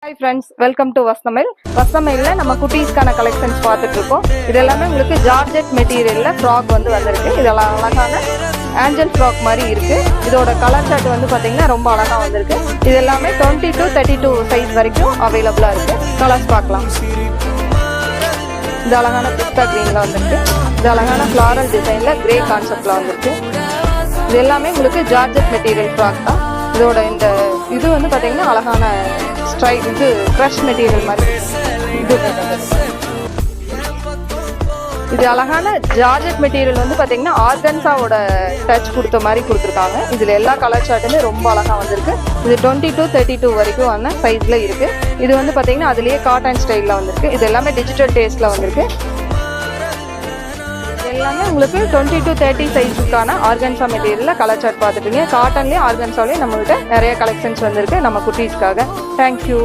Hi friends, welcome to Vasanthamizh. வசந்தமிழில் நம்ம குட்டீஸ்க்கான கலெக்ஷன்ஸ் பார்த்துட்டு இருக்கோம். இது எல்லாமே உங்களுக்கு ஜார்ஜெட் மெட்டீரியலில் ஃப்ராக் வந்திருக்கு. இதெல்லாம் அழகான ஆஞ்சல் ஃப்ராக் மாதிரி இருக்கு. இதோட கலர் சார்ட் பார்த்தீங்கன்னா ரொம்ப அழகாக வந்திருக்கு. இது எல்லாமே 20 to 32 சைஸ் வரைக்கும் அவைலபிளாக இருக்கு. கலர்ஸ் பார்க்கலாம். இது அழகான பிஸ்தா கிரீன்ல வந்திருக்கு. இது அழகான ஃப்ளாரல் டிசைன்ல கிரே கான்செப்ட்ல வந்திருக்கு. இது எல்லாமே உங்களுக்கு ஜார்ஜெட் மெட்டீரியல் ஃப்ராக் தான். இதோட இந்த இது பார்த்தீங்கன்னா அழகான இது க்ரஷ் மெட்டீரியல் மாதிரி இது அழகான ஜார்ஜெட் மெட்டீரியல் பார்த்தீங்கன்னா ஆர்கன்ஸாவோட டச் கொடுத்த மாதிரி கொடுத்துருக்காங்க. இதில் எல்லா கலர் சார்ட்டுமே ரொம்ப அழகாக வந்திருக்கு. இது 20 to 32 வரைக்கும் சைஸில் இருக்குது. இது பார்த்தீங்கன்னா அதுலேயே காட்டன் ஸ்டைலில் வந்திருக்கு. இது எல்லாமே டிஜிட்டல் டேஸ்ட்டில் வந்திருக்கு. எல்லாமே உங்களுக்கு 20 to 30 சைஸுக்கான ஆர்கன்ஸா மெட்டீரியலில் கலர் சார்ட் பார்த்துட்டீங்க. காட்டன்லேயும் ஆர்கன்ஸாலேயும் நம்மள்கிட்ட நிறைய கலெக்ஷன்ஸ் வந்திருக்கு நம்ம குட்டீஸ்க்காக. தேங்க்யூ.